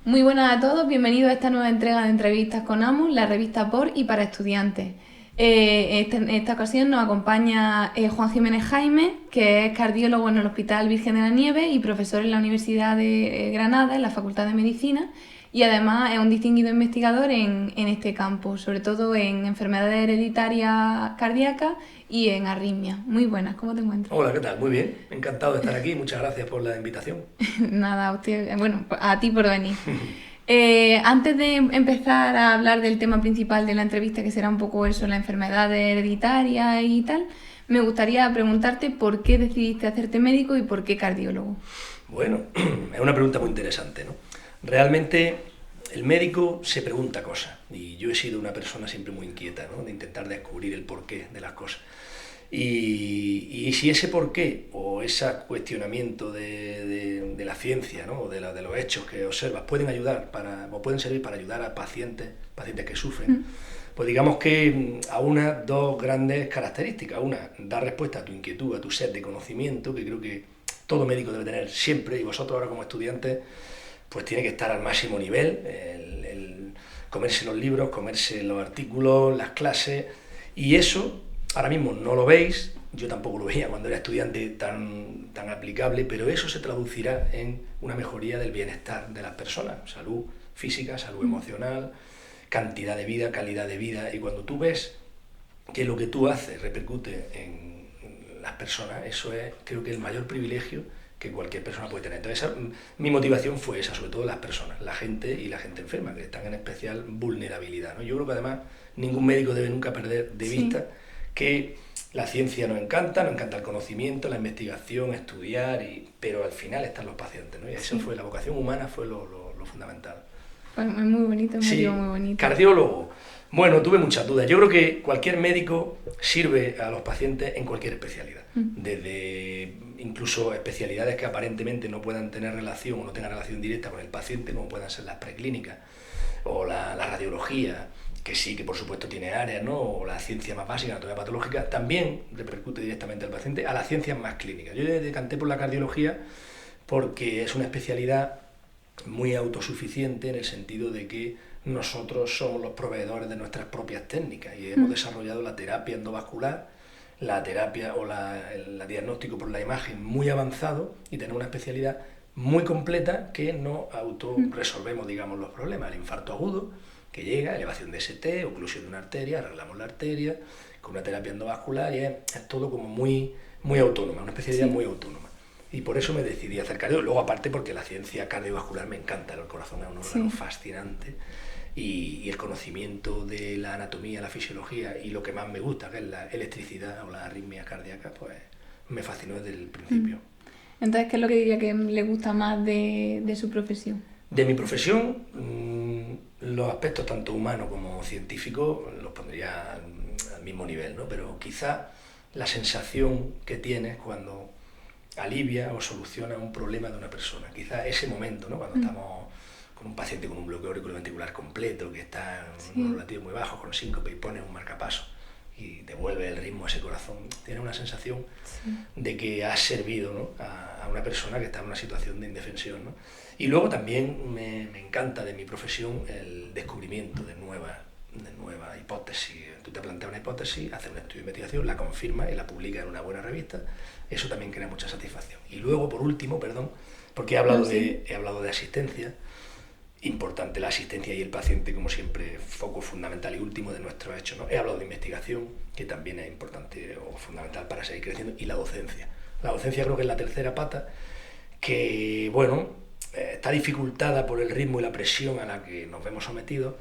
Muy buenas a todos, bienvenidos a esta nueva entrega de entrevistas con AMUS, la revista por y para estudiantes. En esta ocasión nos acompaña Juan Jiménez Jaime, que es cardiólogo en el Hospital Virgen de la Nieves y profesor en la Universidad de Granada, en la Facultad de Medicina, y además es un distinguido investigador en este campo, sobre todo en enfermedades hereditarias cardíacas y en arritmias. Muy buenas, ¿cómo te encuentras? Hola, ¿qué tal? Muy bien, encantado de estar aquí, muchas gracias por la invitación. Nada, usted, bueno, a ti por venir. Antes de empezar a hablar del tema principal de la entrevista, que será un poco eso, la enfermedad hereditaria y tal, me gustaría preguntarte por qué decidiste hacerte médico y por qué cardiólogo. Bueno, es una pregunta muy interesante, ¿no? Realmente el médico se pregunta cosas y yo he sido una persona siempre muy inquieta, ¿no? De intentar descubrir el porqué de las cosas. Y si ese porqué o ese cuestionamiento de la ciencia, ¿no? O de los hechos que observas pueden ayudar o pueden servir para ayudar a pacientes que sufren, pues digamos que a dos grandes características. Una, dar respuesta a tu inquietud, a tu sed de conocimiento, que creo que todo médico debe tener siempre, y vosotros ahora como estudiantes pues tiene que estar al máximo nivel, el comerse los libros, comerse los artículos, las clases, y eso ahora mismo no lo veis, yo tampoco lo veía cuando era estudiante tan aplicable, pero eso se traducirá en una mejoría del bienestar de las personas, salud física, salud emocional, cantidad de vida, calidad de vida, y cuando tú ves que lo que tú haces repercute en las personas, eso es, creo que el mayor privilegio que cualquier persona puede tener. Entonces, mi motivación fue esa, sobre todo las personas, la gente y la gente enferma, que están en especial vulnerabilidad, ¿no? Yo creo que además ningún médico debe nunca perder de vista que la ciencia nos encanta el conocimiento, la investigación, estudiar, pero al final están los pacientes, ¿no? Y eso fue, la vocación humana fue lo fundamental. Pues es muy bonito, es Sí, muy bonito. cardiólogo. Bueno, tuve muchas dudas. Yo creo que cualquier médico sirve a los pacientes en cualquier especialidad. Desde incluso especialidades que aparentemente no puedan tener relación o no tengan relación directa con el paciente, como puedan ser las preclínicas o la radiología, que sí, que por supuesto tiene áreas, ¿no? O la ciencia más básica, anatomía patológica, también repercute directamente al paciente, a las ciencias más clínicas. Yo me decanté por la cardiología porque es una especialidad muy autosuficiente en el sentido de que nosotros somos los proveedores de nuestras propias técnicas y hemos desarrollado la terapia endovascular, la terapia o el diagnóstico por la imagen muy avanzado y tenemos una especialidad muy completa que nos autorresolvemos, digamos, los problemas. El infarto agudo, que llega, elevación de ST, oclusión de una arteria, arreglamos la arteria con una terapia endovascular y es todo como muy autónoma, una especialidad muy autónoma. Y por eso me decidí a hacer cardio. Luego, aparte, porque la ciencia cardiovascular me encanta, el corazón es un órgano fascinante y el conocimiento de la anatomía, la fisiología y lo que más me gusta, que es la electricidad o la arritmia cardíaca, pues me fascinó desde el principio. Entonces, ¿qué es lo que diría que le gusta más de su profesión? De mi profesión, los aspectos tanto humanos como científicos los pondría al mismo nivel, ¿no? Pero quizá la sensación que tienes cuando alivia o soluciona un problema de una persona. Quizá ese momento, ¿no? Cuando estamos con un paciente con un bloqueo auriculoventricular completo, que está en unos latidos muy bajos, con síncope, y pones un marcapaso y devuelve el ritmo a ese corazón, tienes una sensación de que has servido, ¿no? a una persona que está en una situación de indefensión, ¿no? Y luego también me encanta de mi profesión el descubrimiento de nuevas hipótesis. Tú te planteas una hipótesis, haces un estudio de investigación, la confirmas y la publicas en una buena revista. Eso también crea mucha satisfacción. Y luego, por último, perdón, porque he hablado de asistencia, importante la asistencia y el paciente, como siempre, foco fundamental y último de nuestros hechos, ¿no? He hablado de investigación, que también es importante o fundamental para seguir creciendo, y la docencia. La docencia creo que es la tercera pata, que, bueno, está dificultada por el ritmo y la presión a la que nos vemos sometidos,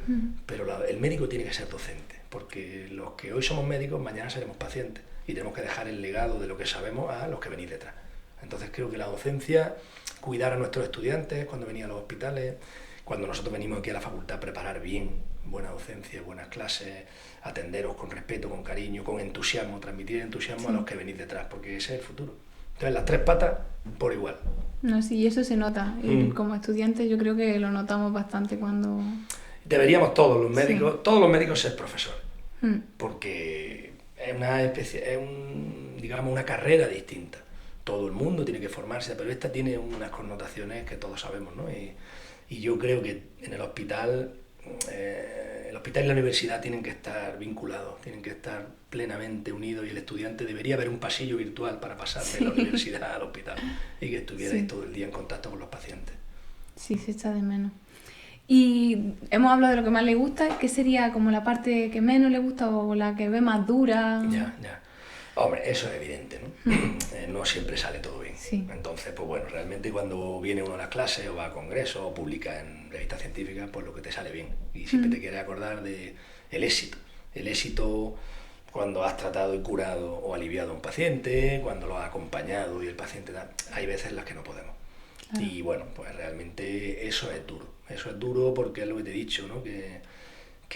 pero el médico tiene que ser docente, porque los que hoy somos médicos, mañana seremos pacientes, y tenemos que dejar el legado de lo que sabemos a los que venís detrás. Entonces creo que la docencia, cuidar a nuestros estudiantes cuando venían a los hospitales, cuando nosotros venimos aquí a la facultad, preparar bien, buena docencia, buenas clases, atenderos con respeto, con cariño, con entusiasmo, transmitir entusiasmo a los que venís detrás, porque ese es el futuro. Entonces las tres patas por igual. No, sí, eso se nota. Y como estudiantes yo creo que lo notamos bastante cuando... Deberíamos todos los médicos ser profesores, porque es digamos, una carrera distinta. Todo el mundo tiene que formarse, pero esta tiene unas connotaciones que todos sabemos, ¿no? Y yo creo que en el hospital y la universidad tienen que estar vinculados, tienen que estar plenamente unidos, y el estudiante debería haber un pasillo virtual para pasar de la universidad al hospital y que estuvierais todo el día en contacto con los pacientes. Sí, se echa de menos. Y hemos hablado de lo que más le gusta. ¿Qué sería como la parte que menos le gusta o la que ve más dura? Ya. Hombre, eso es evidente, ¿no? No siempre sale todo bien. Sí. Entonces, pues bueno, realmente cuando viene uno a las clases o va a congresos o publica en revistas científicas, pues lo que te sale bien. Y siempre te quieres acordar de el éxito. El éxito cuando has tratado y curado o aliviado a un paciente, cuando lo has acompañado y el paciente da... Hay veces en las que no podemos. Claro. Y bueno, pues realmente eso es duro. Eso es duro porque es lo que te he dicho, ¿no? Que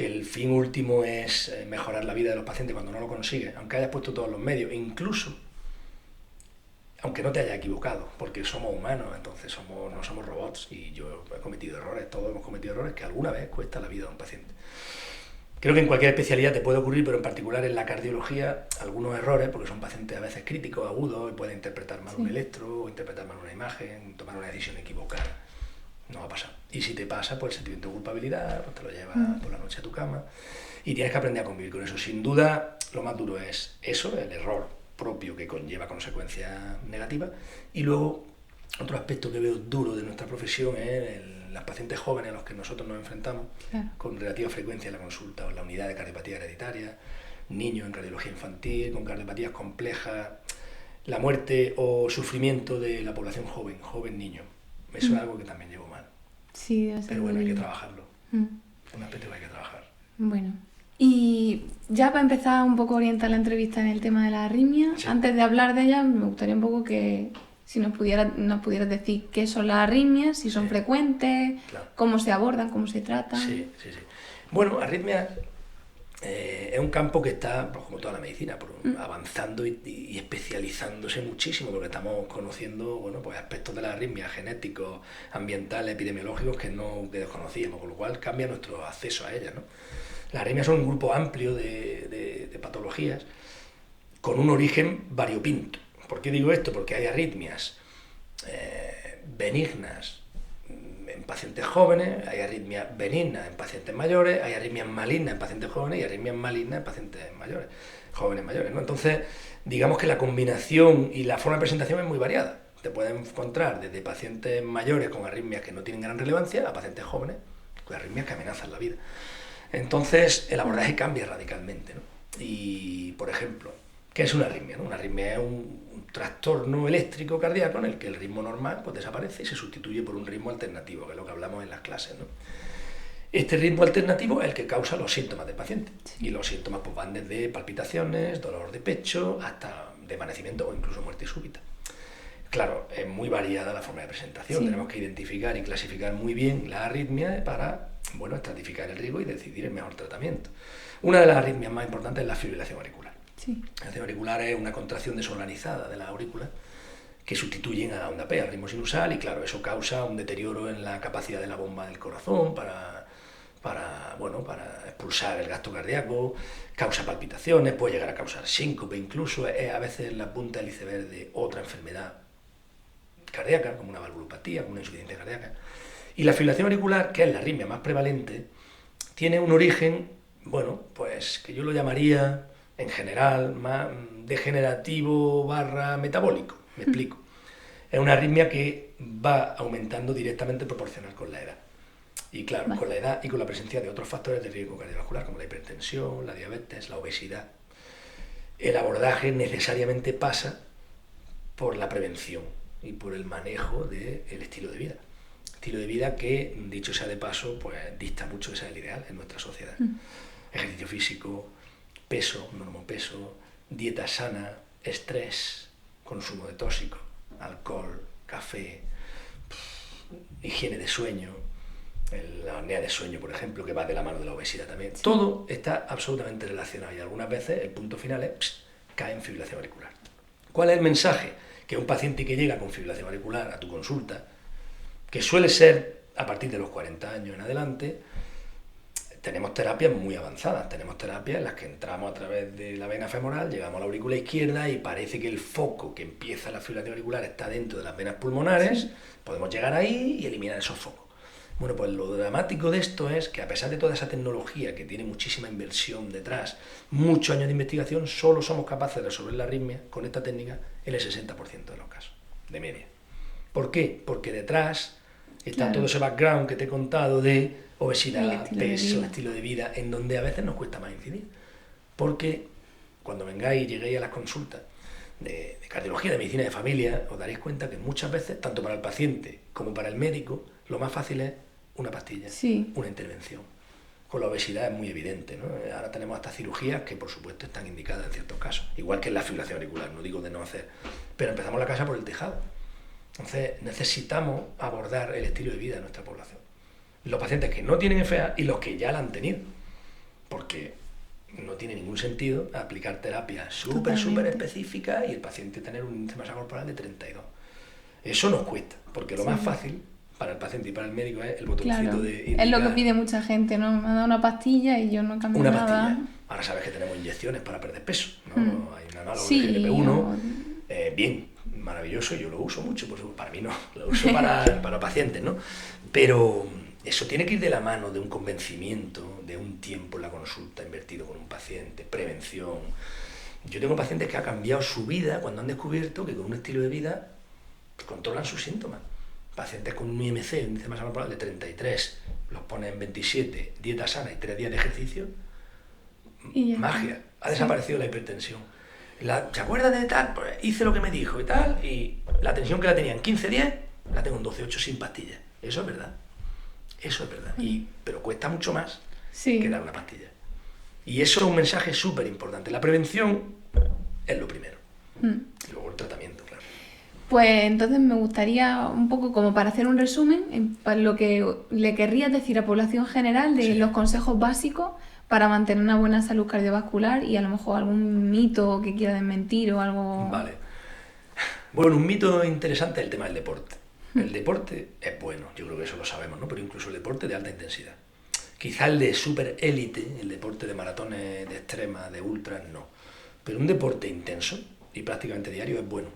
el fin último es mejorar la vida de los pacientes. Cuando no lo consigues, aunque hayas puesto todos los medios, incluso aunque no te hayas equivocado, porque somos humanos, entonces no somos robots, y yo he cometido errores, todos hemos cometido errores que alguna vez cuesta la vida de un paciente. Creo que en cualquier especialidad te puede ocurrir, pero en particular en la cardiología, algunos errores, porque son pacientes a veces críticos, agudos, y pueden interpretar mal un electro, o interpretar mal una imagen, tomar una decisión equivocada. No va a pasar. Y si te pasa, pues el sentimiento de culpabilidad, pues te lo llevas por la noche a tu cama, y tienes que aprender a convivir con eso. Sin duda, lo más duro es eso, el error propio que conlleva consecuencias negativas. Y luego, otro aspecto que veo duro de nuestra profesión es las pacientes jóvenes a los que nosotros nos enfrentamos con relativa frecuencia en la consulta, o en la unidad de cardiopatía hereditaria, niños en cardiología infantil, con cardiopatías complejas, la muerte o sufrimiento de la población joven niño. Eso es algo que también llevo mal. Sí, debe ser. Pero bueno, hay que trabajarlo. Un aspecto que hay que trabajar. Bueno, y ya para empezar un poco a orientar la entrevista en el tema de la arritmia, antes de hablar de ella, me gustaría un poco que si nos pudieras decir qué son las arritmias, si son frecuentes, cómo se abordan, cómo se tratan. Sí. Bueno, arritmias es un campo que está, pues, como toda la medicina, avanzando y especializándose muchísimo, porque estamos conociendo, bueno, pues aspectos de la arritmia genéticos, ambientales, epidemiológicos que desconocíamos, con lo cual cambia nuestro acceso a ellas, ¿no? Las arritmias son un grupo amplio de patologías con un origen variopinto. ¿Por qué digo esto? Porque hay arritmias benignas en pacientes jóvenes, hay arritmias benignas en pacientes mayores, hay arritmias malignas en pacientes jóvenes y arritmias malignas en pacientes jóvenes mayores, ¿no? Entonces, digamos que la combinación y la forma de presentación es muy variada. Te pueden encontrar desde pacientes mayores con arritmias que no tienen gran relevancia a pacientes jóvenes con arritmias que amenazan la vida. Entonces, el abordaje cambia radicalmente, ¿no? Y, por ejemplo, ¿qué es una arritmia, no? Una arritmia es un trastorno eléctrico cardíaco en el que el ritmo normal pues desaparece y se sustituye por un ritmo alternativo, que es lo que hablamos en las clases, ¿no? Este ritmo alternativo es el que causa los síntomas del paciente. Y los síntomas pues van desde palpitaciones, dolor de pecho, hasta desvanecimiento o incluso muerte súbita. Claro, es muy variada la forma de presentación. Tenemos que identificar y clasificar muy bien la arritmia para, bueno, estratificar el riesgo y decidir el mejor tratamiento. Una de las arritmias más importantes es la fibrilación auricular. La fibrilación auricular es una contracción desorganizada de la aurícula que sustituyen a la onda P, al ritmo sinusal, y claro, eso causa un deterioro en la capacidad de la bomba del corazón para expulsar el gasto cardíaco, causa palpitaciones, puede llegar a causar síncope, incluso es a veces la punta del iceberg de otra enfermedad cardíaca, como una valvulopatía, como una insuficiencia cardíaca. Y la fibrilación auricular, que es la arritmia más prevalente, tiene un origen, bueno, pues que yo lo llamaría en general más degenerativo / metabólico. Me explico. Es una arritmia que va aumentando directamente proporcional con la edad. Y claro, con la edad y con la presencia de otros factores de riesgo cardiovascular, como la hipertensión, la diabetes, la obesidad. El abordaje necesariamente pasa por la prevención y por el manejo del estilo de vida. Estilo de vida que, dicho sea de paso, pues dista mucho de ser el ideal en nuestra sociedad. Ejercicio físico, peso, normopeso, dieta sana, estrés, consumo de tóxicos, alcohol, café, higiene de sueño, la apnea de sueño, por ejemplo, que va de la mano de la obesidad también. Todo está absolutamente relacionado y algunas veces el punto final es cae en fibrilación auricular. ¿Cuál es el mensaje? Que un paciente que llega con fibrilación auricular a tu consulta, que suele ser a partir de los 40 años en adelante, tenemos terapias muy avanzadas, tenemos terapias en las que entramos a través de la vena femoral, llegamos a la aurícula izquierda y parece que el foco que empieza la fibrilación auricular está dentro de las venas pulmonares, podemos llegar ahí y eliminar esos focos. Bueno, pues lo dramático de esto es que a pesar de toda esa tecnología que tiene muchísima inversión detrás, muchos años de investigación, solo somos capaces de resolver la arritmia con esta técnica en el 60% de los casos, de media. ¿Por qué? Porque detrás está todo ese background que te he contado de obesidad, peso, estilo de vida, en donde a veces nos cuesta más incidir. Porque cuando vengáis y lleguéis a las consultas de cardiología, de medicina de familia, os daréis cuenta que muchas veces, tanto para el paciente como para el médico, lo más fácil es una pastilla, una intervención. Con la obesidad es muy evidente, ¿no? Ahora tenemos hasta cirugías que por supuesto están indicadas en ciertos casos, igual que en la fibrilación auricular, no digo de no hacer, pero empezamos la casa por el tejado. Entonces necesitamos abordar el estilo de vida de nuestra población. Los pacientes que no tienen FA y los que ya la han tenido, porque no tiene ningún sentido aplicar terapias súper específicas y el paciente tener un índice de masa corporal de 32. Eso nos cuesta, porque lo más fácil para el paciente y para el médico es el botoncito de indicar. Es lo que pide mucha gente, ¿no? Me ha dado una pastilla y yo no cambio nada. Una pastilla. Ahora sabes que tenemos inyecciones para perder peso, ¿no? Hay un análogo de GLP-1, bien, maravilloso, yo lo uso mucho, pues para mí no, lo uso para pacientes, ¿no? Pero eso tiene que ir de la mano de un convencimiento, de un tiempo en la consulta invertido con un paciente, prevención. Yo tengo pacientes que han cambiado su vida cuando han descubierto que con un estilo de vida controlan sus síntomas. Pacientes con un IMC, un índice de masa corporal de 33, los ponen en 27, dieta sana y 3 días de ejercicio, magia, ha desaparecido la hipertensión. ¿Se acuerdan de tal? Pues hice lo que me dijo y tal, y la tensión que la tenía en 15-10, la tengo en 12-8 sin pastillas. Eso es verdad. Eso es verdad. Pero cuesta mucho más que dar una pastilla. Y eso es un mensaje súper importante. La prevención es lo primero. Y luego el tratamiento, claro. Pues entonces me gustaría un poco, como para hacer un resumen, lo que le querrías decir a población general de los consejos básicos para mantener una buena salud cardiovascular y a lo mejor algún mito que quiera desmentir o algo... Vale. Bueno, un mito interesante es el tema del deporte. El deporte es bueno, yo creo que eso lo sabemos, ¿no? Pero incluso el deporte de alta intensidad. Quizá el de super élite, el deporte de maratones, de extrema, de ultras, no. Pero un deporte intenso y prácticamente diario es bueno.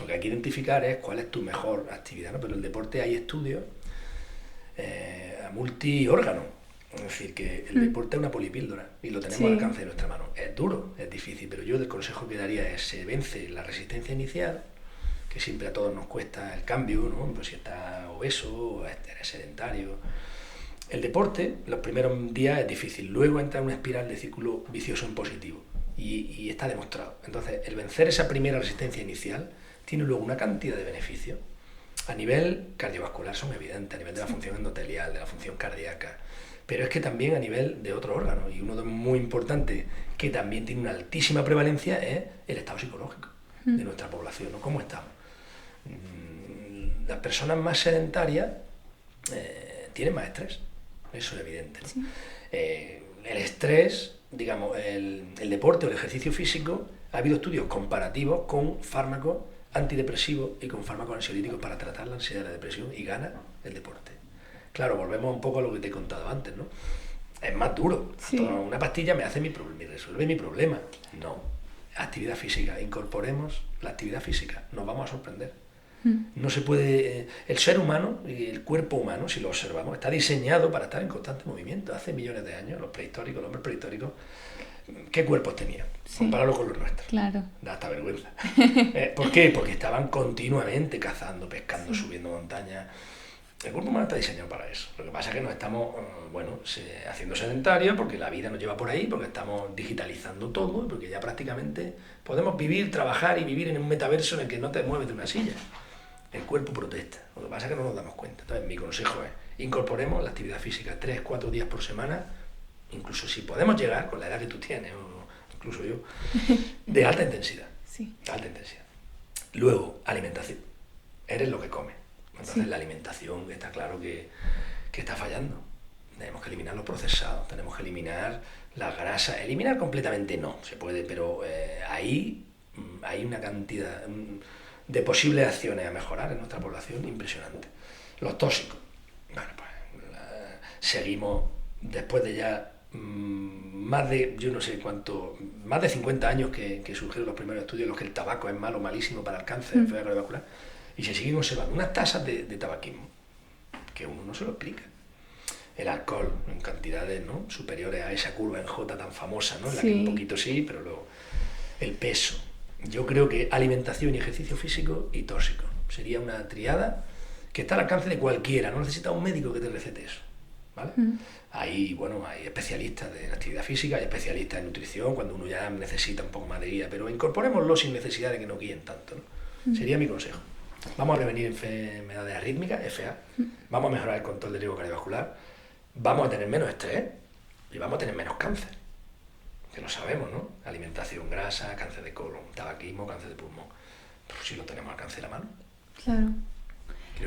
Lo que hay que identificar es cuál es tu mejor actividad, ¿no? Pero en el deporte hay estudios a multiórgano. Es decir, que el deporte es una polipíldora y lo tenemos al alcance de nuestra mano. Es duro, es difícil, pero yo el consejo que daría es: se vence la resistencia inicial, que siempre a todos nos cuesta el cambio, ¿no? Pues si estás obeso o eres sedentario. El deporte, los primeros días es difícil, luego entra en una espiral de círculo vicioso en positivo y está demostrado. Entonces, el vencer esa primera resistencia inicial tiene luego una cantidad de beneficios. A nivel cardiovascular son evidentes, a nivel de la función endotelial, de la función cardíaca, pero es que también a nivel de otros órganos, y uno de muy importante que también tiene una altísima prevalencia es el estado psicológico de nuestra población, ¿no? ¿Cómo estamos? Las personas más sedentarias tienen más estrés, eso es evidente, ¿no? El estrés, digamos, el deporte o el ejercicio físico, ha habido estudios comparativos con fármacos antidepresivos y con fármacos ansiolíticos para tratar la ansiedad y la depresión, y gana el deporte. Claro, volvemos un poco a lo que te he contado antes, ¿no? Es más duro. Una pastilla me resuelve mi problema. No. Actividad física. Incorporemos la actividad física. Nos vamos a sorprender. No se puede... El ser humano y el cuerpo humano, si lo observamos, está diseñado para estar en constante movimiento. Hace millones de años, los prehistóricos, los hombres prehistóricos, ¿qué cuerpos tenían? Compáralo con los nuestros. Claro. Da hasta vergüenza. ¿Por qué? Porque estaban continuamente cazando, pescando, subiendo montañas. El cuerpo humano está diseñado para eso. Lo que pasa es que nos estamos haciendo sedentarios porque la vida nos lleva por ahí, porque estamos digitalizando todo, porque ya prácticamente podemos vivir, trabajar y vivir en un metaverso en el que no te mueves de una silla. El cuerpo protesta. Lo que pasa es que no nos damos cuenta. Entonces, mi consejo es: incorporemos la actividad física 3-4 días por semana, incluso si podemos llegar con la edad que tú tienes, o incluso yo, de alta intensidad. Alta intensidad. Luego, alimentación. Eres lo que comes. Entonces la alimentación está claro que está fallando. Tenemos que eliminar los procesados, tenemos que eliminar la grasa. Eliminar completamente no, se puede, pero ahí hay una cantidad de posibles acciones a mejorar en nuestra población impresionante. Los tóxicos. Bueno, pues seguimos después de ya más de, yo no sé cuánto, más de 50 años que surgieron los primeros estudios en los que el tabaco es malo, malísimo para el cáncer, enfermedad cardiovascular. Y se siguen observando unas tasas de tabaquismo que uno no se lo explica. el alcohol en cantidades, ¿no?, superiores a esa curva en J tan famosa, ¿no?, en la Sí. que un poquito sí, pero luego el peso. Yo creo que alimentación y ejercicio físico y tóxico. Sería una triada que está al alcance de cualquiera, no necesita un médico que te recete eso, ¿vale? Hay especialistas de actividad física, hay especialistas en nutrición, cuando uno ya necesita un poco más de guía, pero incorporémoslo sin necesidad de que nos guíen tanto, ¿no? Sería mi consejo. Vamos a prevenir enfermedades arrítmicas, FA, vamos a mejorar el control del riesgo cardiovascular, vamos a tener menos estrés y vamos a tener menos cáncer, que lo sabemos, ¿no? Alimentación, grasa, cáncer de colon, tabaquismo, cáncer de pulmón. Pues si lo tenemos al alcance de la mano. Claro.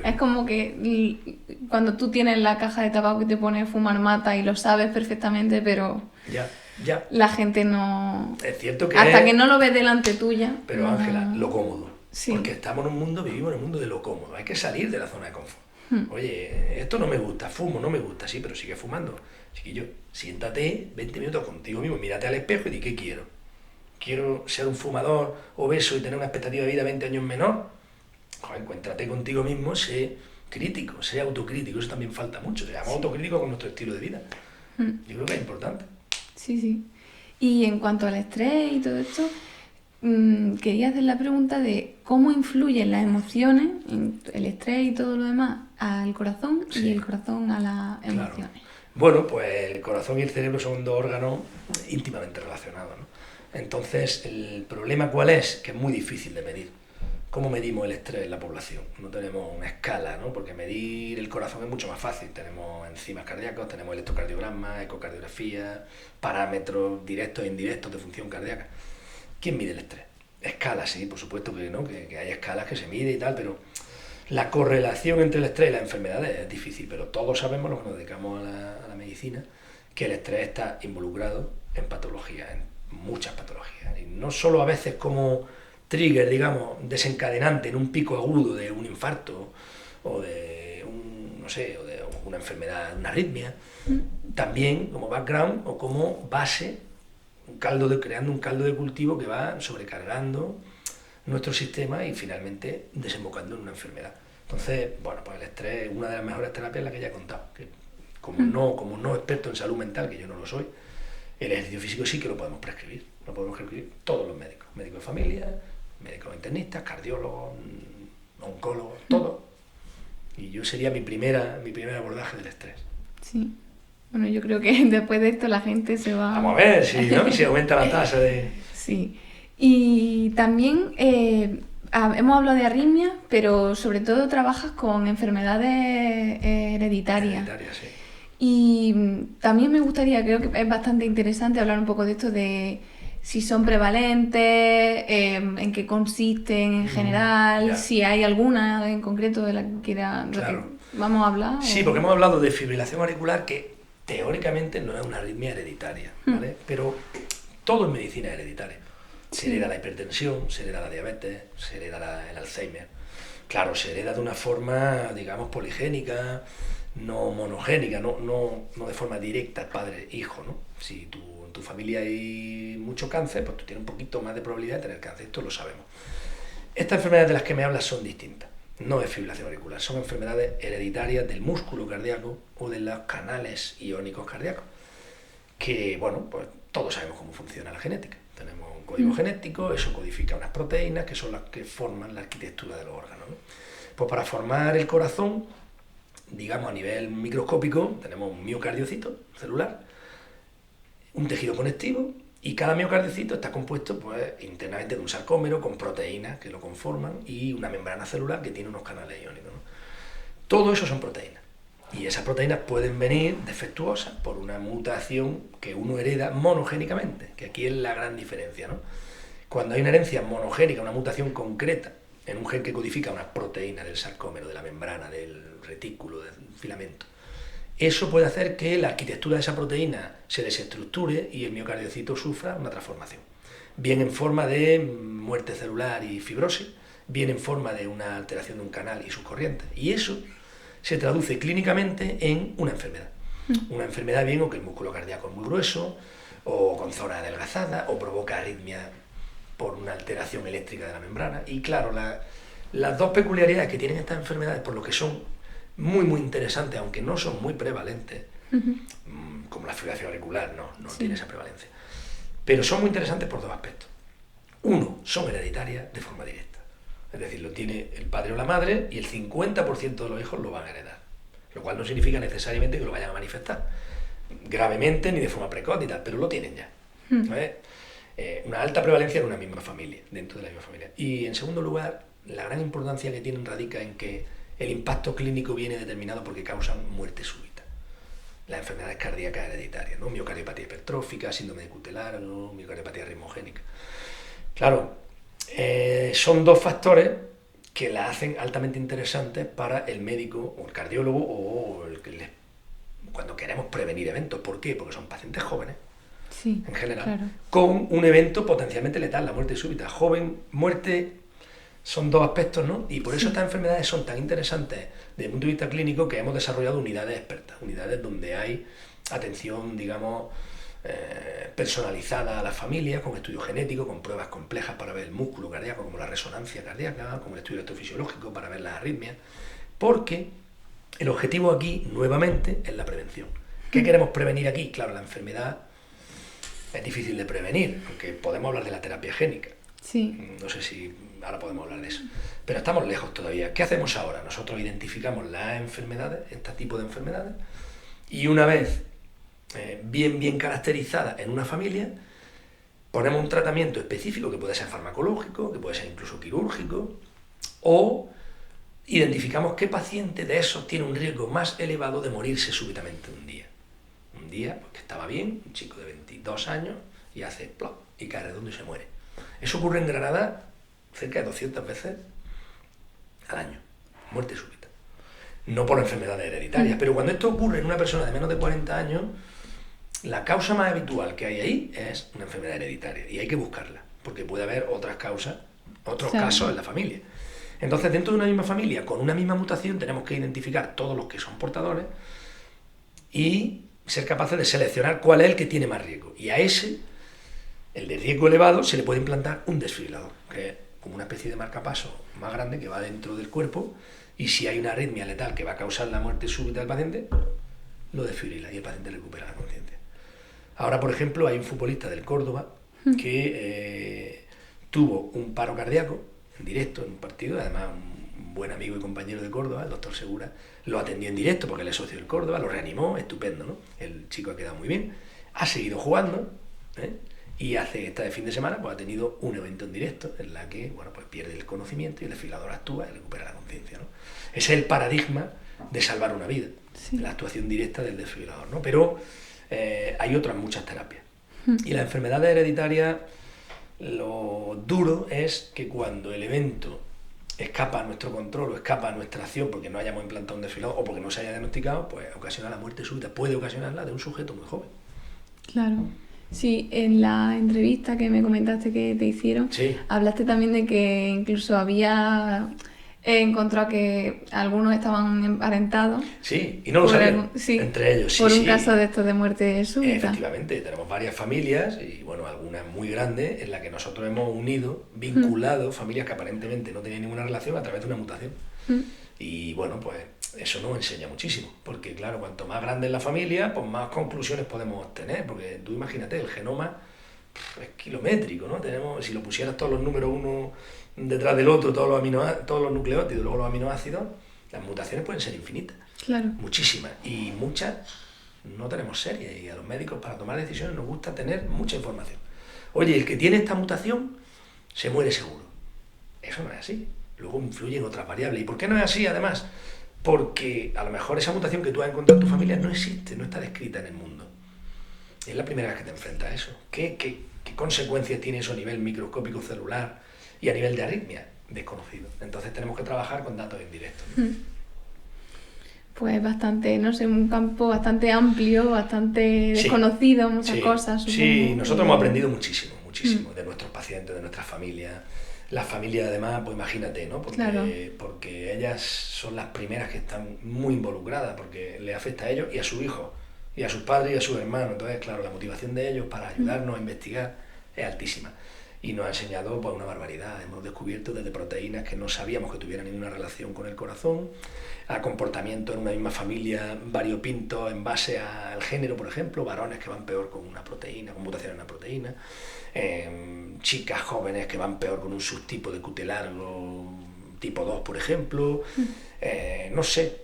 Es como que cuando tú tienes la caja de tabaco y te pone fumar mata y lo sabes perfectamente, pero Ya. la gente no... Es cierto que hasta que no lo ves delante tuya. Pero no... Ángela, lo cómodo. Sí. Porque vivimos en un mundo de lo cómodo. Hay que salir de la zona de confort. Oye, esto no me gusta, fumo, no me gusta, sí, pero sigue fumando. Chiquillo, siéntate 20 minutos contigo mismo, mírate al espejo y di, ¿qué quiero? ¿Quiero ser un fumador obeso y tener una expectativa de vida 20 años menor? Joder, encuéntrate contigo mismo, sé crítico, sé autocrítico, eso también falta mucho, seamos autocríticos con nuestro estilo de vida. Yo creo que es importante. Sí. Y en cuanto al estrés y todo esto, quería hacer la pregunta de cómo influyen las emociones, el estrés y todo lo demás, al corazón y el corazón a las emociones. Claro. Bueno, pues el corazón y el cerebro son dos órganos íntimamente relacionados, ¿no? Entonces, ¿el problema cuál es? Que es muy difícil de medir. ¿Cómo medimos el estrés en la población? No tenemos una escala, ¿no? Porque medir el corazón es mucho más fácil. Tenemos enzimas cardíacos, tenemos electrocardiogramas, ecocardiografía, parámetros directos e indirectos de función cardíaca. ¿Quién mide el estrés? Escalas, sí, por supuesto que no, que hay escalas que se mide y tal, pero la correlación entre el estrés y las enfermedades es difícil, pero todos sabemos, los que nos dedicamos a la medicina, que el estrés está involucrado en patologías, en muchas patologías. Y no solo a veces como trigger, digamos, desencadenante en un pico agudo de un infarto o de una enfermedad, una arritmia, también como background o como base, creando un caldo de cultivo que va sobrecargando nuestro sistema y finalmente desembocando en una enfermedad. Entonces, bueno, pues el estrés es una de las mejores terapias, la que ya he contado, que como no experto en salud mental, que yo no lo soy, el ejercicio físico sí que lo podemos prescribir todos los médicos de familia, médicos internistas, cardiólogos, oncólogos, todos. Y yo sería mi primer abordaje del estrés. Sí. Bueno, yo creo que después de esto la gente se va... Vamos a ver si aumenta la tasa de... Sí. Y también hemos hablado de arritmias, pero sobre todo trabajas con enfermedades hereditarias. Sí. Y también me gustaría, creo que es bastante interesante hablar un poco de esto de si son prevalentes, en qué consisten en general, si hay alguna en concreto de la que quiera... Claro. ¿Vamos a hablar? Sí, porque hemos hablado de fibrilación auricular, que teóricamente no es una arritmia hereditaria, ¿vale? Pero todo en medicina es hereditario. Se hereda la hipertensión, se hereda la diabetes, se hereda el Alzheimer. Claro, se hereda de una forma, digamos, poligénica, no monogénica, no de forma directa, padre-hijo, ¿no? Si en tu familia hay mucho cáncer, pues tú tienes un poquito más de probabilidad de tener cáncer, esto lo sabemos. Estas enfermedades de las que me hablas son distintas. No es fibrilación auricular, son enfermedades hereditarias del músculo cardíaco o de los canales iónicos cardíacos, que, bueno, pues todos sabemos cómo funciona la genética. Tenemos un código genético, eso codifica unas proteínas que son las que forman la arquitectura de los órganos, ¿no? Pues para formar el corazón, digamos a nivel microscópico, tenemos un miocardiocito celular, un tejido conectivo, y cada miocardiocito está compuesto pues internamente de un sarcómero con proteínas que lo conforman y una membrana celular que tiene unos canales iónicos, ¿no? Todo eso son proteínas. Y esas proteínas pueden venir defectuosas por una mutación que uno hereda monogénicamente, que aquí es la gran diferencia, ¿no? Cuando hay una herencia monogénica, una mutación concreta en un gen que codifica una proteína del sarcómero, de la membrana, del retículo, del filamento, eso puede hacer que la arquitectura de esa proteína se desestructure y el miocardiocito sufra una transformación. Bien en forma de muerte celular y fibrosis, bien en forma de una alteración de un canal y sus corrientes. Y eso se traduce clínicamente en una enfermedad. Una enfermedad bien o que el músculo cardíaco es muy grueso, o con zona adelgazada, o provoca arritmia por una alteración eléctrica de la membrana. Y claro, las dos peculiaridades que tienen estas enfermedades, por lo que son muy, muy interesantes, aunque no son muy prevalentes, como la fibrilación auricular, no Sí. tiene esa prevalencia. Pero son muy interesantes por dos aspectos. Uno, son hereditarias de forma directa. Es decir, lo tiene el padre o la madre y el 50% de los hijos lo van a heredar. Lo cual no significa necesariamente que lo vayan a manifestar gravemente ni de forma precoz y tal, pero lo tienen ya. ¿Vale? Una alta prevalencia en una misma familia, dentro de la misma familia. Y en segundo lugar, la gran importancia que tienen radica en que el impacto clínico viene determinado porque causan muerte súbita. Las enfermedades cardíacas hereditarias, ¿no? Miocardiopatía hipertrófica, síndrome de Cutelar, ¿no? Miocardiopatía ritmogénica. Claro, son dos factores que la hacen altamente interesantes para el médico o el cardiólogo o el que cuando queremos prevenir eventos. ¿Por qué? Porque son pacientes jóvenes, Sí, en general, claro. con un evento potencialmente letal, la muerte súbita. Joven, muerte, son dos aspectos, ¿no? Y por eso estas enfermedades son tan interesantes desde el punto de vista clínico que hemos desarrollado unidades expertas, unidades donde hay atención, digamos, personalizada a las familias, con estudios genéticos, con pruebas complejas para ver el músculo cardíaco, como la resonancia cardíaca, como el estudio electrofisiológico para ver las arritmias, porque el objetivo aquí, nuevamente, es la prevención. ¿Qué queremos prevenir aquí? Claro, la enfermedad es difícil de prevenir, aunque podemos hablar de la terapia génica. Sí. No sé si ahora podemos hablar de eso. Pero estamos lejos todavía. ¿Qué hacemos ahora? Nosotros identificamos las enfermedades, este tipo de enfermedades, y una vez bien caracterizadas en una familia, ponemos un tratamiento específico que puede ser farmacológico, que puede ser incluso quirúrgico, o identificamos qué paciente de esos tiene un riesgo más elevado de morirse súbitamente un día. Un día, porque estaba bien, un chico de 22 años, y hace plop, y cae redondo y se muere. Eso ocurre en Granada cerca de 200 veces al año. Muerte súbita. No por enfermedades hereditarias, pero cuando esto ocurre en una persona de menos de 40 años, la causa más habitual que hay ahí es una enfermedad hereditaria, y hay que buscarla, porque puede haber otras causas, otros casos en la familia. Entonces, dentro de una misma familia, con una misma mutación, tenemos que identificar todos los que son portadores y ser capaces de seleccionar cuál es el que tiene más riesgo. Y a ese, el de riesgo elevado, se le puede implantar un desfibrilador, que es como una especie de marcapaso más grande que va dentro del cuerpo, y si hay una arritmia letal que va a causar la muerte súbita del paciente, lo desfibrila y el paciente recupera la conciencia. Ahora, por ejemplo, hay un futbolista del Córdoba que tuvo un paro cardíaco en directo en un partido, además un buen amigo y compañero de Córdoba, el doctor Segura, lo atendió en directo porque él es socio del Córdoba, lo reanimó, estupendo, ¿no? El chico ha quedado muy bien, ha seguido jugando, y este fin de semana pues ha tenido un evento en directo en la que, bueno, pues pierde el conocimiento y el desfibrilador actúa y recupera la conciencia, ¿no? Ese es el paradigma de salvar una vida, la actuación directa del desfibrilador, ¿no? Pero hay otras muchas terapias. Y las enfermedades hereditarias, lo duro es que cuando el evento escapa a nuestro control o escapa a nuestra acción porque no hayamos implantado un desfibrilador o porque no se haya diagnosticado, pues ocasiona la muerte súbita, puede ocasionarla de un sujeto muy joven. Claro. Sí, en la entrevista que me comentaste que te hicieron, Sí. hablaste también de que incluso había encontrado que algunos estaban emparentados. Sí, y no lo sabían, entre ellos, sí, por un sí. caso de estos de muerte súbita. Efectivamente, tenemos varias familias, y bueno, algunas muy grandes, en las que nosotros hemos unido, vinculado familias que aparentemente no tenían ninguna relación a través de una mutación. Y bueno, pues eso nos enseña muchísimo, porque claro, cuanto más grande es la familia, pues más conclusiones podemos obtener, porque tú imagínate, el genoma es kilométrico, ¿no? Si lo pusieras todos los números uno detrás del otro, todos los nucleótidos, luego los aminoácidos, las mutaciones pueden ser infinitas. Claro. Muchísimas, y muchas no tenemos series, y a los médicos para tomar decisiones nos gusta tener mucha información. Oye, el que tiene esta mutación se muere seguro. Eso no es así. Luego influyen otras variables. ¿Y por qué no es así, además? Porque a lo mejor esa mutación que tú has encontrado en tu familia no existe, no está descrita en el mundo. Es la primera vez que te enfrentas a eso. ¿Qué consecuencias tiene eso a nivel microscópico celular y a nivel de arritmia? Desconocido. Entonces tenemos que trabajar con datos indirectos, ¿no? Pues bastante, no sé, un campo bastante amplio, bastante desconocido, muchas cosas. Supongo. Sí, nosotros hemos aprendido muchísimo de nuestros pacientes, de nuestras familias. Las familias además, pues imagínate, ¿no? Porque ellas son las primeras que están muy involucradas, porque les afecta a ellos y a sus hijos, y a sus padres y a sus hermanos. Entonces, claro, la motivación de ellos para ayudarnos a investigar es altísima. y nos ha enseñado pues una barbaridad. Hemos descubierto desde proteínas que no sabíamos que tuvieran ninguna relación con el corazón, a comportamientos en una misma familia variopintos en base al género, por ejemplo, varones que van peor con una proteína, con mutación en una proteína, chicas jóvenes que van peor con un subtipo de QT largo, tipo 2, por ejemplo, no sé,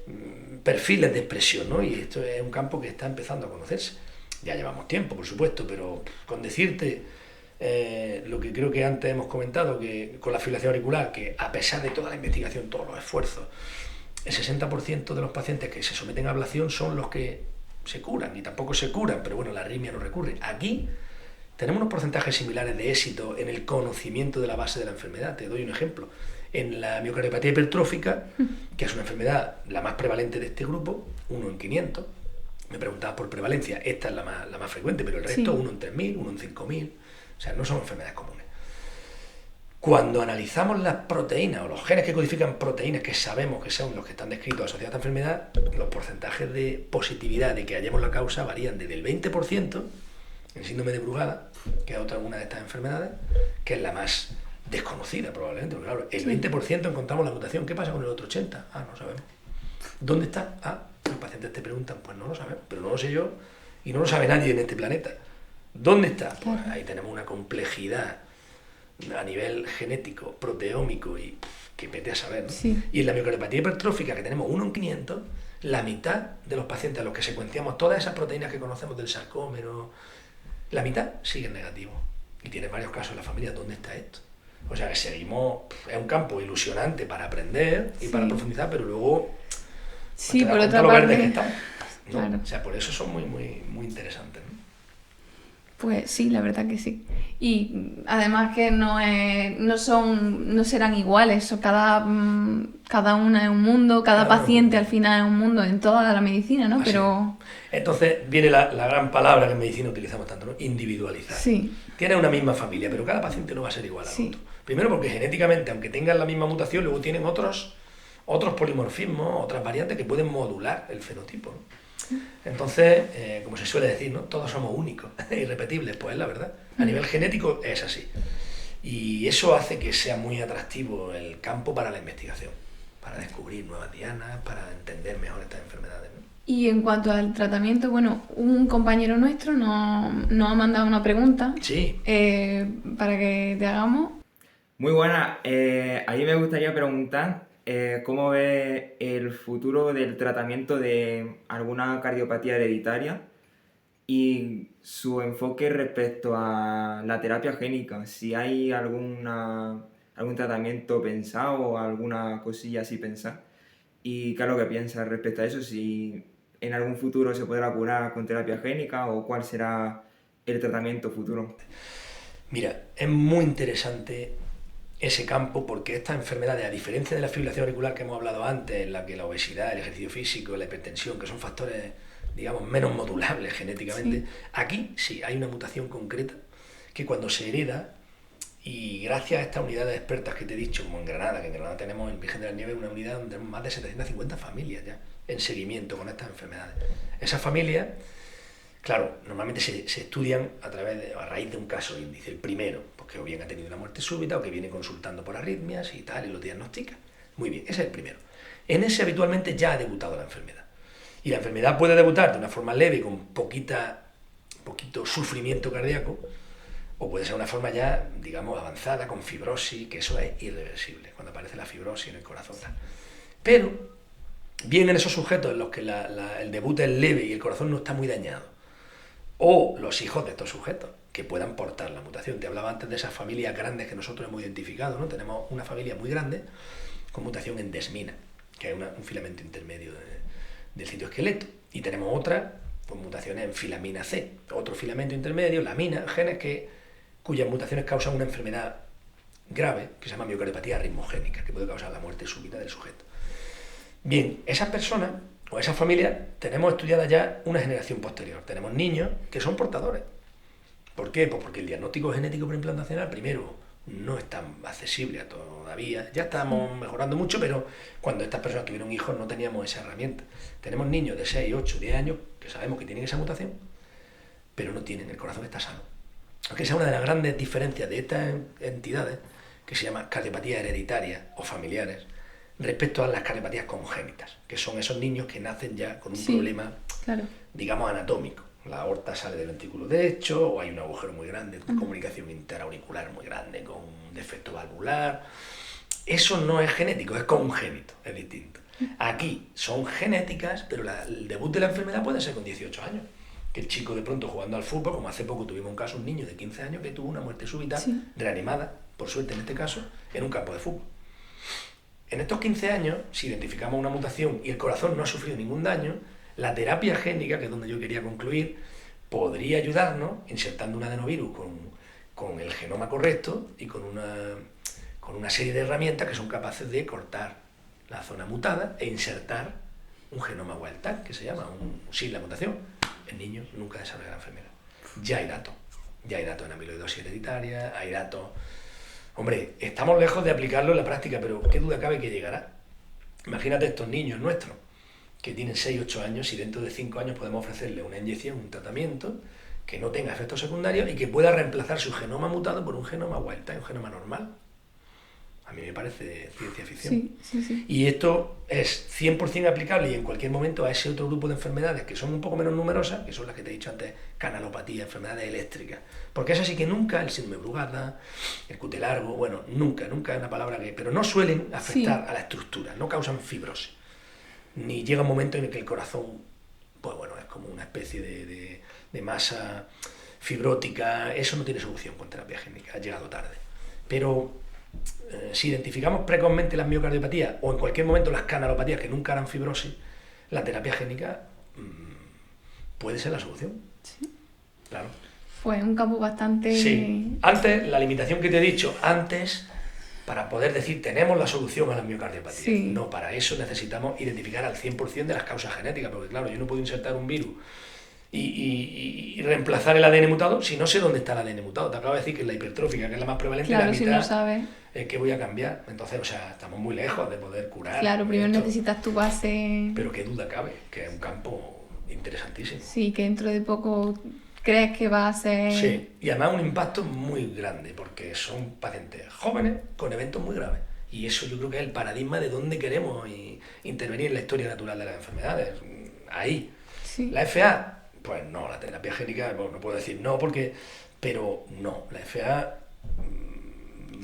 perfiles de expresión, ¿no? Y esto es un campo que está empezando a conocerse. Ya llevamos tiempo, por supuesto, pero con decirte lo que creo que antes hemos comentado, que con la fibrilación auricular, que a pesar de toda la investigación, todos los esfuerzos, el 60% de los pacientes que se someten a ablación son los que se curan, y tampoco se curan, pero bueno, la arritmia no recurre. Aquí tenemos unos porcentajes similares de éxito en el conocimiento de la base de la enfermedad. Te doy un ejemplo. En la miocardiopatía hipertrófica, que es una enfermedad la más prevalente de este grupo, 1 en 500, me preguntabas por prevalencia, esta es la más frecuente, pero el resto, sí, 1 en 3.000, 1 en 5.000, o sea, no son enfermedades comunes. Cuando analizamos las proteínas o los genes que codifican proteínas que sabemos que son los que están descritos asociados a esta enfermedad, los porcentajes de positividad de que hallemos la causa varían desde el 20% en síndrome de Brugada, que es otra una de estas enfermedades, que es la más desconocida probablemente, porque claro, el 20% encontramos la mutación. ¿Qué pasa con el otro 80%? No sabemos. ¿Dónde está? Los pacientes te preguntan, pues no lo sabemos, pero no lo sé yo y no lo sabe nadie en este planeta. ¿Dónde está? Pues ahí tenemos una complejidad a nivel genético, proteómico y que vete a saber, ¿no? Sí. Y en la miocardiopatía hipertrófica, que tenemos 1 en 500, la mitad de los pacientes a los que secuenciamos todas esas proteínas que conocemos del sarcómero, la mitad siguen negativos. Y tienes varios casos en la familia. ¿Dónde está esto? O sea que seguimos, es un campo ilusionante para aprender y para profundizar, pero luego sí, por otra parte, que estamos, ¿no? Claro. O sea, por eso son muy, muy, muy interesantes, ¿no? Pues sí, la verdad que sí. Y además que no serán iguales, o cada una es un mundo, cada paciente al final es un mundo en toda la medicina, ¿no? Así Pero es. Entonces viene la gran palabra que en medicina utilizamos tanto, ¿no? Individualizar. sí. Tienes una misma familia, pero cada paciente no va a ser igual al Sí. otro. Primero porque genéticamente, aunque tengan la misma mutación, luego tienen otros polimorfismos, otras variantes que pueden modular el fenotipo, ¿no? Entonces, como se suele decir, ¿no? Todos somos únicos, irrepetibles, pues es la verdad. A nivel genético es así. Y eso hace que sea muy atractivo el campo para la investigación, para descubrir nuevas dianas, para entender mejor estas enfermedades, ¿no? Y en cuanto al tratamiento, bueno, un compañero nuestro nos ha mandado una pregunta, sí, para que te hagamos. Muy buena. A mí me gustaría preguntar cómo ve el futuro del tratamiento de alguna cardiopatía hereditaria y su enfoque respecto a la terapia génica. Si hay algún tratamiento pensado o alguna cosilla así pensada. Y qué es lo que piensa respecto a eso, si en algún futuro se podrá curar con terapia génica o cuál será el tratamiento futuro. Mira, es muy interesante ese campo porque estas enfermedades, a diferencia de la fibrilación auricular que hemos hablado antes, en la que la obesidad, el ejercicio físico, la hipertensión, que son factores, digamos, menos modulables genéticamente, sí, aquí sí hay una mutación concreta que cuando se hereda, y gracias a estas unidades expertas que te he dicho, como en Granada, que en Granada tenemos en Virgen de las Nieves una unidad donde tenemos más de 750 familias ya en seguimiento con estas enfermedades. Esas familias, claro, normalmente se estudian a raíz de un caso índice. El primero, porque o bien ha tenido una muerte súbita o que viene consultando por arritmias y tal, y lo diagnostica. Muy bien, ese es el primero. En ese habitualmente ya ha debutado la enfermedad. Y la enfermedad puede debutar de una forma leve, con poquito sufrimiento cardíaco, o puede ser una forma ya, digamos, avanzada, con fibrosis, que eso es irreversible, cuando aparece la fibrosis en el corazón. Pero bien en esos sujetos en los que el debut es leve y el corazón no está muy dañado, o los hijos de estos sujetos que puedan portar la mutación. Te hablaba antes de esas familias grandes que nosotros hemos identificado, ¿no? Tenemos una familia muy grande con mutación en desmina, que es un filamento intermedio del citoesqueleto, y tenemos otra con mutaciones en filamina C, otro filamento intermedio, lamina, genes cuyas mutaciones causan una enfermedad grave que se llama miocardiopatía arritmogénica, que puede causar la muerte súbita del sujeto. Bien, esas personas o esas familias tenemos estudiada ya una generación posterior. Tenemos niños que son portadores. ¿Por qué? Pues porque el diagnóstico genético preimplantacional, primero, no es tan accesible todavía. Ya estamos mejorando mucho, pero cuando estas personas tuvieron hijos no teníamos esa herramienta. Tenemos niños de 6, 8, 10 años que sabemos que tienen esa mutación, pero no tienen, el corazón está sano. Aunque esa es una de las grandes diferencias de estas entidades, que se llama cardiopatía hereditaria o familiares, respecto a las cardiopatías congénitas, que son esos niños que nacen ya con un problema, claro, digamos, anatómico. La aorta sale del ventrículo derecho, o hay un agujero muy grande, de comunicación interauricular muy grande, con un defecto valvular. Eso no es genético, es congénito, es distinto. Aquí son genéticas, pero el debut de la enfermedad puede ser con 18 años. Que el chico de pronto jugando al fútbol, como hace poco tuvimos un caso, un niño de 15 años que tuvo una muerte súbita, reanimada, por suerte en este caso, en un campo de fútbol. En estos 15 años, si identificamos una mutación y el corazón no ha sufrido ningún daño, la terapia génica, que es donde yo quería concluir, podría ayudarnos insertando un adenovirus con el genoma correcto y con una serie de herramientas que son capaces de cortar la zona mutada e insertar un genoma wild type, que se llama sin la mutación. En niños nunca desarrolla la enfermedad. Ya hay datos en amiloidosis hereditaria, hay datos... Hombre, estamos lejos de aplicarlo en la práctica, pero qué duda cabe que llegará. Imagínate estos niños nuestros, que tienen 6, 8 años, y dentro de 5 años podemos ofrecerle una inyección, un tratamiento, que no tenga efectos secundarios y que pueda reemplazar su genoma mutado por un genoma wild type, un genoma normal. A mí me parece ciencia ficción. Sí. Y esto es 100% aplicable y en cualquier momento a ese otro grupo de enfermedades que son un poco menos numerosas, que son las que te he dicho antes, canalopatía, enfermedades eléctricas. Porque es así que nunca, el síndrome de Brugada, el cutis largo, bueno, nunca es una palabra que... Pero no suelen afectar a la estructura, no causan fibrosis. Ni llega un momento en el que el corazón, pues bueno, es como una especie de masa fibrótica. Eso no tiene solución con terapia génica, ha llegado tarde. Pero... si identificamos precozmente las miocardiopatías o en cualquier momento las canalopatías que nunca harán fibrosis, la terapia génica puede ser la solución. Sí. Claro. Pues un campo bastante... Sí. Antes, la limitación que te he dicho, para poder decir tenemos la solución a las miocardiopatías. Sí. No, para eso necesitamos identificar al 100% de las causas genéticas, porque claro, yo no puedo insertar un virus y reemplazar el ADN mutado si no sé dónde está el ADN mutado. Te acabo de decir que es la hipertrófica, que es la más prevalente, claro, la mitad, si no sabes... es que voy a cambiar. Entonces, o sea, estamos muy lejos de poder curar. Claro, primero esto. necesitas tu base... Pero qué duda cabe, que es un campo interesantísimo. Sí, que dentro de poco crees que va a ser... Sí, y además un impacto muy grande, porque son pacientes jóvenes con eventos muy graves. Y eso yo creo que es el paradigma de dónde queremos intervenir en la historia natural de las enfermedades. Ahí. Sí. La FA, pues no, la terapia génica, bueno, no puedo decir no, pero no, la FA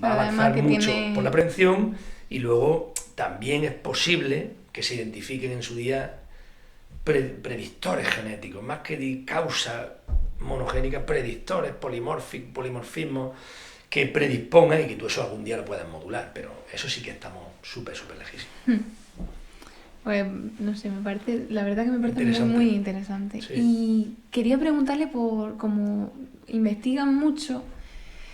va a avanzar mucho por la prevención, y luego también es posible que se identifiquen en su día predictores genéticos, más que de causa monogénica, predictores, polimorfismos que predispongan y que tú eso algún día lo puedas modular, pero eso sí que estamos súper lejísimos. Pues no sé, la verdad que me parece Interesante. muy interesante. Sí. Y quería preguntarle por cómo investigan mucho.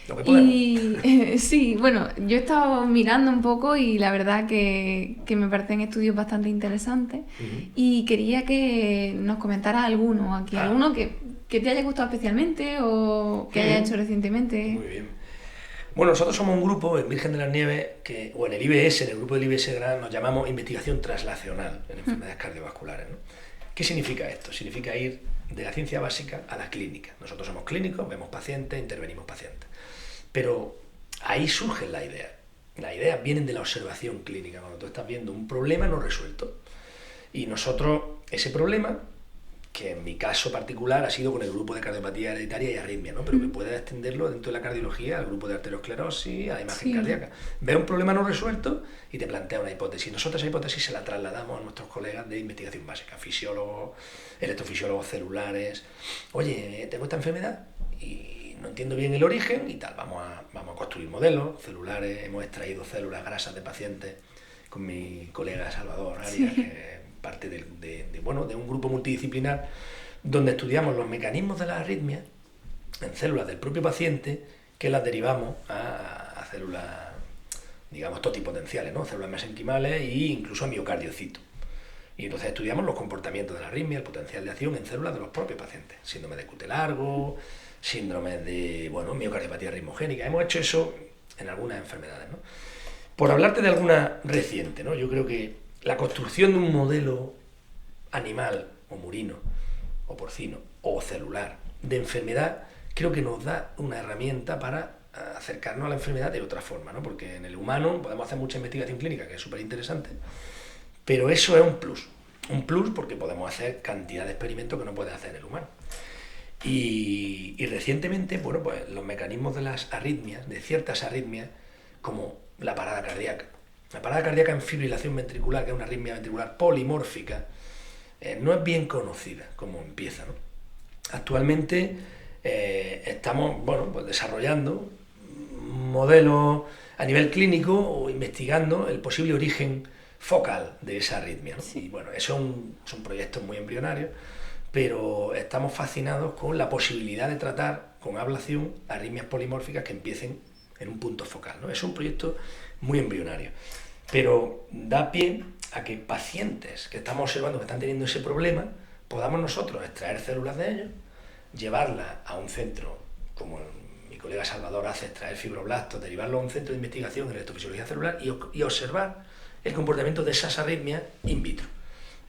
Lo que podemos. Y sí, bueno, yo he estado mirando un poco y la verdad que me parecen estudios bastante interesantes. Y quería que nos comentara alguno aquí, alguno que te haya gustado especialmente o que haya hecho recientemente. Muy bien. Bueno, nosotros somos un grupo en Virgen de las Nieves, o en el IBS, en el grupo del IBS Gran, nos llamamos investigación translacional en enfermedades cardiovasculares, ¿no? ¿Qué significa esto? Significa ir de la ciencia básica a la clínica. Nosotros somos clínicos, vemos pacientes, intervenimos pacientes. Pero ahí surge la idea. Las ideas vienen de la observación clínica, cuando tú estás viendo un problema no resuelto. Y nosotros, ese problema, que en mi caso particular ha sido con el grupo de cardiopatía hereditaria y arritmia, ¿no? Pero que puedes extenderlo dentro de la cardiología al grupo de arteriosclerosis, a la imagen cardíaca. Ves un problema no resuelto y te plantea una hipótesis. Nosotros esa hipótesis se la trasladamos a nuestros colegas de investigación básica, fisiólogos, electrofisiólogos celulares. Oye, tengo esta enfermedad y no entiendo bien el origen y tal. Vamos a construir modelos celulares. Hemos extraído células grasas de pacientes con mi colega Salvador Arias, que parte de un grupo multidisciplinar donde estudiamos los mecanismos de las arritmias en células del propio paciente, que las derivamos a células, digamos, totipotenciales, ¿no? Células mesenquimales e incluso a miocardiocitos. Y entonces estudiamos los comportamientos de la arritmia, el potencial de acción en células de los propios pacientes. Síndrome de cutis largo, síndrome de, miocardiopatía ritmogénica. Hemos hecho eso en algunas enfermedades, ¿no? Por hablarte de alguna reciente, ¿no? Yo creo que la construcción de un modelo animal, o murino, o porcino, o celular, de enfermedad creo que nos da una herramienta para acercarnos a la enfermedad de otra forma, ¿no? Porque en el humano podemos hacer mucha investigación clínica, que es súper interesante, pero eso es un plus porque podemos hacer cantidad de experimentos que no puede hacer el humano. Y recientemente, bueno, pues los mecanismos de las arritmias, de ciertas arritmias, como la parada cardíaca. La parada cardíaca en fibrilación ventricular, que es una arritmia ventricular polimórfica, no es bien conocida cómo empieza, ¿no? Actualmente estamos, bueno, pues desarrollando modelos a nivel clínico o investigando el posible origen focal de esa arritmia, ¿no? Sí. Y bueno, esos son proyectos muy embrionarios, pero estamos fascinados con la posibilidad de tratar con ablación arritmias polimórficas que empiecen en un punto focal, ¿no? Es un proyecto muy embrionario, pero da pie a que pacientes que estamos observando que están teniendo ese problema, podamos nosotros extraer células de ellos, llevarlas a un centro, como mi colega Salvador hace, extraer fibroblastos, derivarlos a un centro de investigación en electrofisiología celular y observar el comportamiento de esas arritmias in vitro,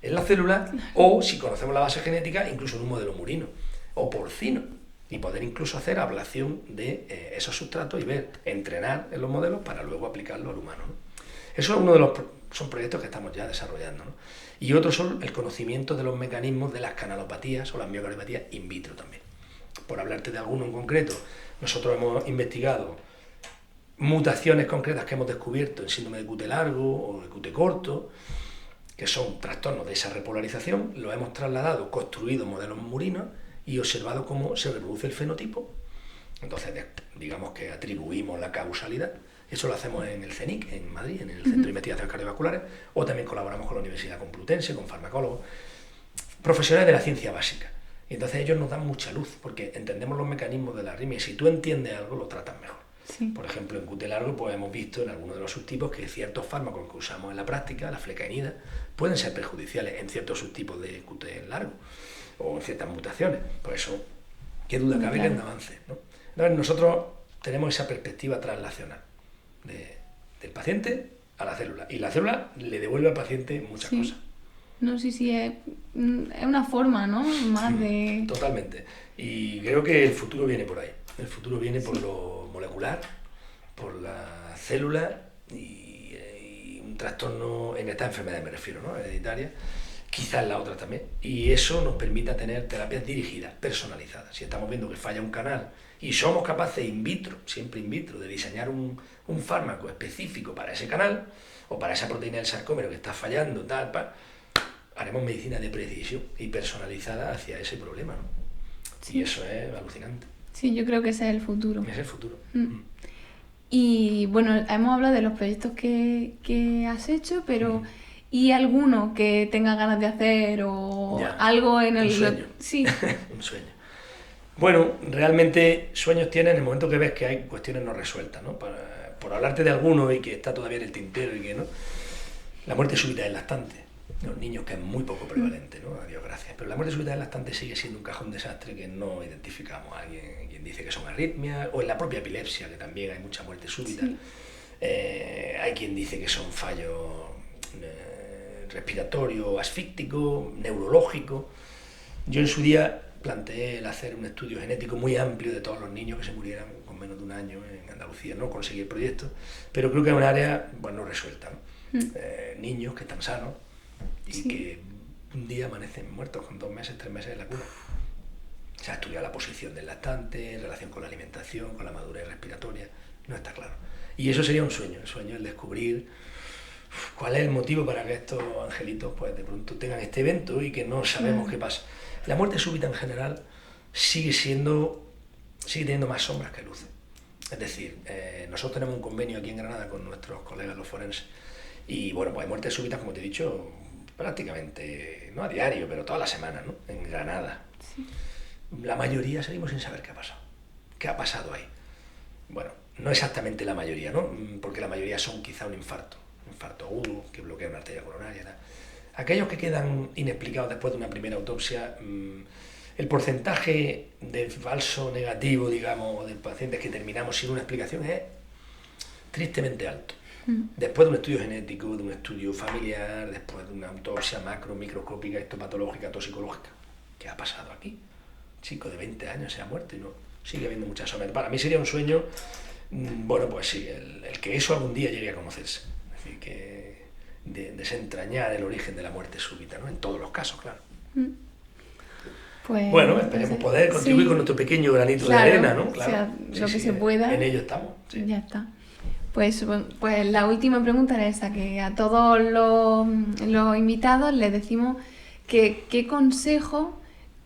en la célula, o si conocemos la base genética, incluso en un modelo murino o porcino, y poder incluso hacer ablación de esos sustratos y ver, entrenar en los modelos para luego aplicarlo al humano, ¿no? Eso es uno de los son proyectos que estamos ya desarrollando, ¿no? Y otros son el conocimiento de los mecanismos de las canalopatías o las miocardiopatías in vitro también. Por hablarte de alguno en concreto, nosotros hemos investigado mutaciones concretas que hemos descubierto en síndrome de QT largo o de QT corto, que son trastornos de esa repolarización, lo hemos trasladado, construido modelos murinos y observado cómo se reproduce el fenotipo. Entonces, digamos que atribuimos la causalidad. Eso lo hacemos en el CENIC, en Madrid, en el Centro de Investigaciones Cardiovasculares, o también colaboramos con la Universidad Complutense, con farmacólogos, profesionales de la ciencia básica. Y entonces ellos nos dan mucha luz, porque entendemos los mecanismos de la arritmia y si tú entiendes algo, lo tratas mejor. Sí. Por ejemplo, en QT largo pues hemos visto en algunos de los subtipos que ciertos fármacos que usamos en la práctica, la flecainida, pueden ser perjudiciales en ciertos subtipos de QT largo o en ciertas mutaciones. Por eso, qué duda cabe que es un avance, ¿no? Entonces, nosotros tenemos esa perspectiva translacional del paciente a la célula, y la célula le devuelve al paciente muchas cosas. No, sí, es una forma, ¿no? Más de... Totalmente. Y creo que el futuro viene por ahí. El futuro viene por lo molecular, por la célula y un trastorno en estas enfermedades, me refiero, ¿no? Hereditarias, quizás la otra también. Y eso nos permita tener terapias dirigidas, personalizadas. Si estamos viendo que falla un canal y somos capaces in vitro, siempre in vitro, de diseñar un fármaco específico para ese canal o para esa proteína del sarcómero que está fallando, haremos medicina de precisión y personalizada hacia ese problema, ¿no? Sí. Y eso es alucinante. Sí, yo creo que ese es el futuro. Es el futuro. Y bueno, hemos hablado de los proyectos que has hecho, pero ¿y alguno que tengas ganas de hacer o algo en el... Un sueño. Sí. Un sueño. Bueno, realmente sueños tienes en el momento que ves que hay cuestiones no resueltas, ¿no? Por hablarte de alguno y que está todavía en el tintero y que no. La muerte súbita del lactante. Los niños, que es muy poco prevalente, ¿no? A Dios gracias. Pero la muerte súbita del lactante sigue siendo un cajón desastre que no identificamos. Alguien quien dice que son arritmias, o en la propia epilepsia, que también hay mucha muerte súbita. Sí. Hay quien dice que son fallos respiratorio, asfíctico, neurológico. Yo en su día planteé el hacer un estudio genético muy amplio de todos los niños que se murieran con menos de un año en Andalucía. No conseguí el proyecto, pero creo que es un área no resuelta, ¿no? Niños que están sanos y que un día amanecen muertos con 2 meses, 3 meses en la cuna. Se ha estudiado la posición del lactante en relación con la alimentación, con la madurez respiratoria, no está claro. Y eso sería un sueño, el sueño, el descubrir cuál es el motivo para que estos angelitos pues de pronto tengan este evento y que no sabemos qué pasa. La muerte súbita en general sigue teniendo más sombras que luces. Es decir, nosotros tenemos un convenio aquí en Granada con nuestros colegas los forenses y bueno, pues hay muertes súbitas, como te he dicho, prácticamente, no a diario, pero todas las semanas, ¿no? En Granada. Sí. La mayoría seguimos sin saber qué ha pasado. ¿Qué ha pasado ahí? Bueno, no exactamente la mayoría, ¿no? Porque la mayoría son quizá un infarto agudo que bloquea una arteria coronaria, ¿no? Aquellos que quedan inexplicados después de una primera autopsia, el porcentaje de falso negativo, digamos, de pacientes que terminamos sin una explicación es tristemente alto. Después de un estudio genético, de un estudio familiar, después de una autopsia macro, microscópica, histopatológica, toxicológica. ¿Qué ha pasado aquí? Chico de 20 años se ha muerto y no sigue habiendo mucha sombra. Para mí sería un sueño, bueno, pues sí, el que eso algún día llegue a conocerse. Es decir, que desentrañar el origen de la muerte súbita, ¿no? En todos los casos, claro. Pues, bueno, esperemos poder contribuir con nuestro pequeño granito de arena, ¿no? Claro, o sea, lo que se pueda. En ello estamos. Sí. Ya está. Pues la última pregunta era esa, que a todos los invitados les decimos que qué consejo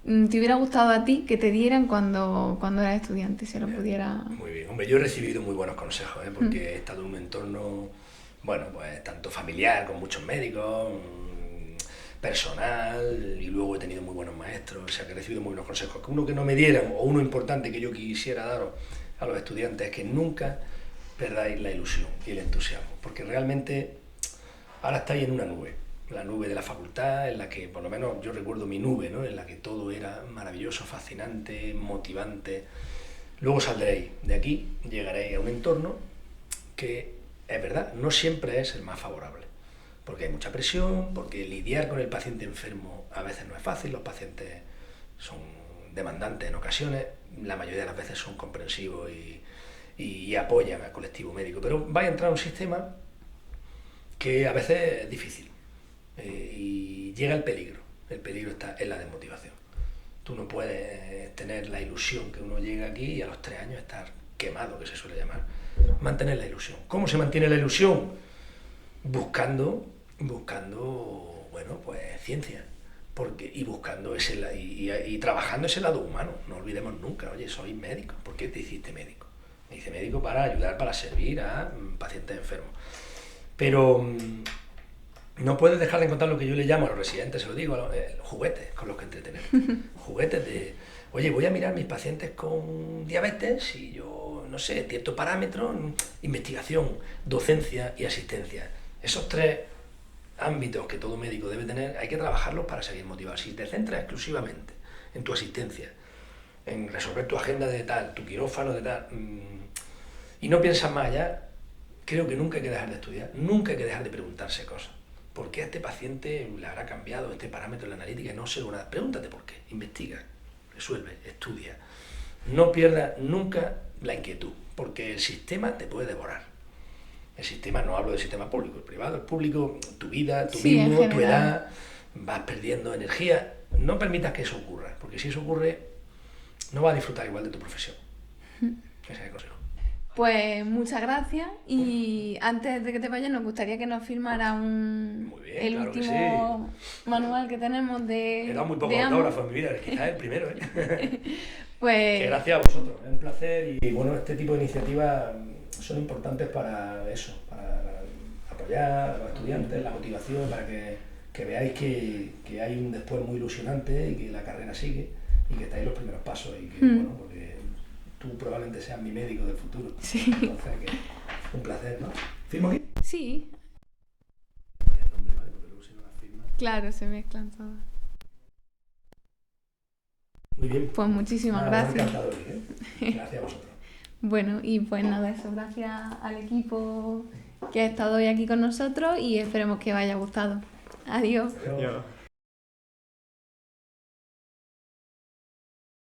te hubiera gustado a ti que te dieran cuando eras estudiante, si lo pudiera... Muy bien, hombre, yo he recibido muy buenos consejos, porque he estado en un entorno, bueno, pues tanto familiar, con muchos médicos, personal, y luego he tenido muy buenos maestros, o sea que he recibido muy buenos consejos. Que uno que no me dieran, o uno importante que yo quisiera daros a los estudiantes, es que nunca perdáis la ilusión y el entusiasmo, porque realmente ahora estáis en una nube, la nube de la facultad, en la que, por lo menos yo recuerdo mi nube, ¿no? En la que todo era maravilloso, fascinante, motivante. Luego saldréis de aquí, llegaréis a un entorno que, es verdad, no siempre es el más favorable, porque hay mucha presión, porque lidiar con el paciente enfermo a veces no es fácil, los pacientes son demandantes en ocasiones, la mayoría de las veces son comprensivos y apoyan al colectivo médico, pero vais a entrar a un sistema que a veces es difícil y llega el peligro está en la desmotivación. Tú no puedes tener la ilusión que uno llega aquí y a los 3 años estar quemado, que se suele llamar. Mantener la ilusión. ¿Cómo se mantiene la ilusión? Buscando, bueno, pues ciencia, y buscando y trabajando ese lado humano. No olvidemos nunca, oye, soy médico, ¿por qué te hiciste médico? Me hice médico para ayudar, para servir a pacientes enfermos. Pero no puedes dejar de encontrar lo que yo le llamo a los residentes, se lo digo, juguetes con los que entretener. Juguetes de, oye, voy a mirar mis pacientes con diabetes y yo, no sé, cierto parámetro, investigación, docencia y asistencia. Esos 3 ámbitos que todo médico debe tener, hay que trabajarlos para seguir motivado. Si te centras exclusivamente en tu asistencia, en resolver tu agenda de tal, tu quirófano de tal, y no piensas más allá, creo que nunca hay que dejar de estudiar, nunca hay que dejar de preguntarse cosas. ¿Por qué a este paciente le habrá cambiado este parámetro en la analítica? No sé nada. Pregúntate por qué, investiga, resuelve, estudia. No pierdas nunca la inquietud, porque el sistema te puede devorar. El sistema, no hablo del sistema público, el privado, el público, tu vida, tu ritmo, tu edad, vas perdiendo energía. No permitas que eso ocurra, porque si eso ocurre, no vas a disfrutar igual de tu profesión. Ese es el consejo. Pues muchas gracias, y antes de que te vayas nos gustaría que nos firmara el claro último manual que tenemos de... He dado muy pocos autógrafos en mi vida, quizás el primero. Pues... Que gracias a vosotros, es un placer, y bueno, este tipo de iniciativas son importantes para eso, para apoyar a los estudiantes, la motivación, para que veáis que hay un después muy ilusionante y que la carrera sigue y que estáis en los primeros pasos y que, bueno, porque tú probablemente seas mi médico del futuro. Sí. Entonces, que un placer, ¿no? ¿Firmo aquí? Sí. El nombre, ¿vale? Porque luego si no las firmas... Claro, se mezclan todas. Muy bien. Pues muchísimas gracias. Encantado, Gracias a vosotros. Bueno, y pues nada, eso, gracias al equipo que ha estado hoy aquí con nosotros y esperemos que os haya gustado. Adiós. Adiós.